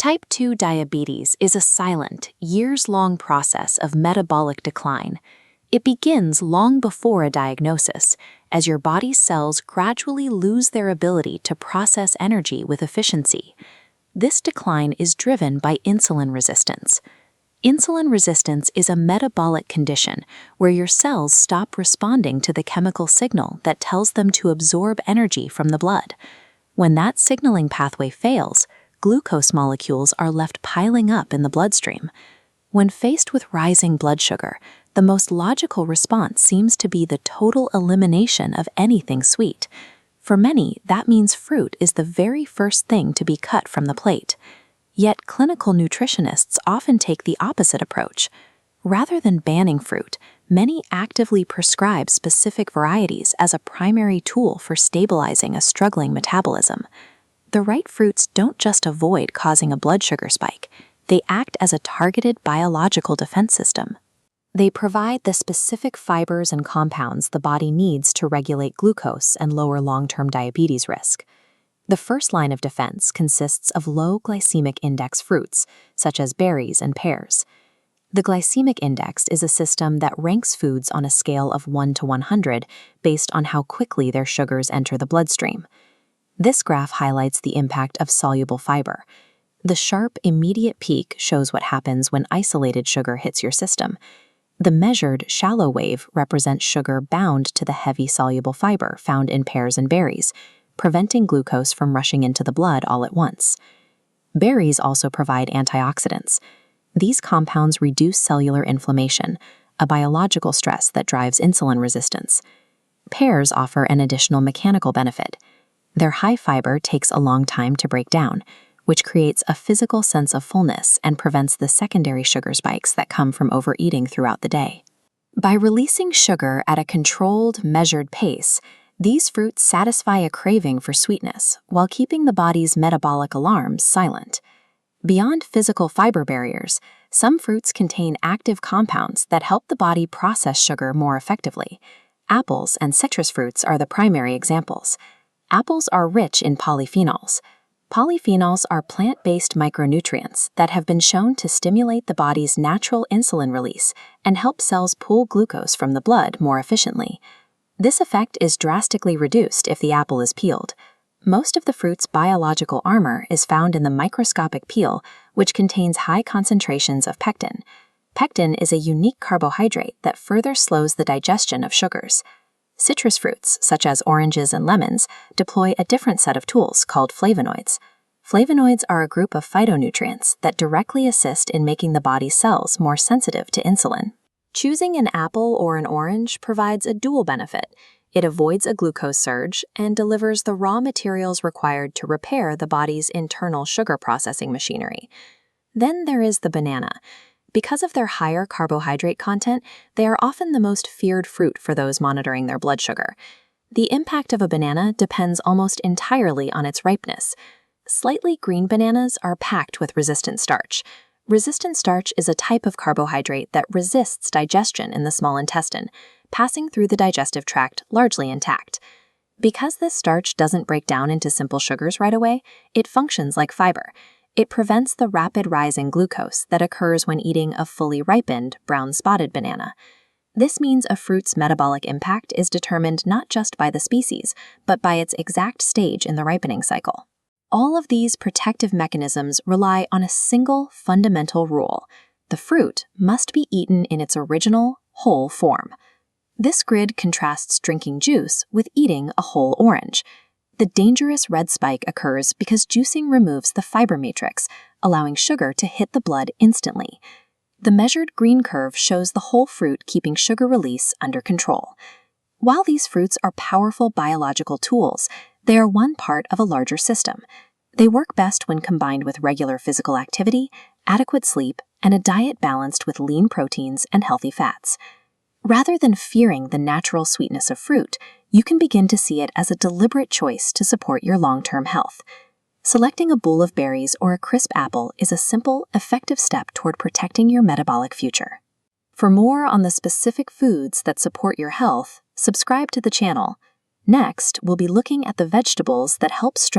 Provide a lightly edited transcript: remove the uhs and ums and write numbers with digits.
Type 2 diabetes is a silent, years-long process of metabolic decline. It begins long before a diagnosis, as your body's cells gradually lose their ability to process energy with efficiency. This decline is driven by insulin resistance. Insulin resistance is a metabolic condition where your cells stop responding to the chemical signal that tells them to absorb energy from the blood. When that signaling pathway fails, glucose molecules are left piling up in the bloodstream. When faced with rising blood sugar, the most logical response seems to be the total elimination of anything sweet. For many, that means fruit is the very first thing to be cut from the plate. Yet clinical nutritionists often take the opposite approach. Rather than banning fruit, many actively prescribe specific varieties as a primary tool for stabilizing a struggling metabolism. The right fruits don't just avoid causing a blood sugar spike, they act as a targeted biological defense system. They provide the specific fibers and compounds the body needs to regulate glucose and lower long-term diabetes risk. The first line of defense consists of low glycemic index fruits, such as berries and pears. The glycemic index is a system that ranks foods on a scale of 1 to 100 based on how quickly their sugars enter the bloodstream. This graph highlights the impact of soluble fiber. The sharp, immediate peak shows what happens when isolated sugar hits your system. The measured, shallow wave represents sugar bound to the heavy soluble fiber found in pears and berries, preventing glucose from rushing into the blood all at once. Berries also provide antioxidants. These compounds reduce cellular inflammation, a biological stress that drives insulin resistance. Pears offer an additional mechanical benefit. Their high fiber takes a long time to break down, which creates a physical sense of fullness and prevents the secondary sugar spikes that come from overeating throughout the day. By releasing sugar at a controlled, measured pace, these fruits satisfy a craving for sweetness while keeping the body's metabolic alarms silent. Beyond physical fiber barriers, some fruits contain active compounds that help the body process sugar more effectively. Apples and citrus fruits are the primary examples. Apples are rich in polyphenols. Polyphenols are plant-based micronutrients that have been shown to stimulate the body's natural insulin release and help cells pull glucose from the blood more efficiently. This effect is drastically reduced if the apple is peeled. Most of the fruit's biological armor is found in the microscopic peel, which contains high concentrations of pectin. Pectin is a unique carbohydrate that further slows the digestion of sugars. Citrus fruits, such as oranges and lemons, deploy a different set of tools called flavonoids. Flavonoids are a group of phytonutrients that directly assist in making the body's cells more sensitive to insulin. Choosing an apple or an orange provides a dual benefit. It avoids a glucose surge and delivers the raw materials required to repair the body's internal sugar processing machinery. Then there is the banana. Because of their higher carbohydrate content, they are often the most feared fruit for those monitoring their blood sugar. The impact of a banana depends almost entirely on its ripeness. Slightly green bananas are packed with resistant starch. Resistant starch is a type of carbohydrate that resists digestion in the small intestine, passing through the digestive tract largely intact. Because this starch doesn't break down into simple sugars right away, it functions like fiber. It prevents the rapid rise in glucose that occurs when eating a fully ripened, brown-spotted banana. This means a fruit's metabolic impact is determined not just by the species, but by its exact stage in the ripening cycle. All of these protective mechanisms rely on a single fundamental rule: the fruit must be eaten in its original, whole form. This grid contrasts drinking juice with eating a whole orange. The dangerous red spike occurs because juicing removes the fiber matrix, allowing sugar to hit the blood instantly. The measured green curve shows the whole fruit keeping sugar release under control. While these fruits are powerful biological tools, they are one part of a larger system. They work best when combined with regular physical activity, adequate sleep, and a diet balanced with lean proteins and healthy fats. Rather than fearing the natural sweetness of fruit, you can begin to see it as a deliberate choice to support your long-term health. Selecting a bowl of berries or a crisp apple is a simple, effective step toward protecting your metabolic future. For more on the specific foods that support your health, subscribe to the channel. Next, we'll be looking at the vegetables that help strengthen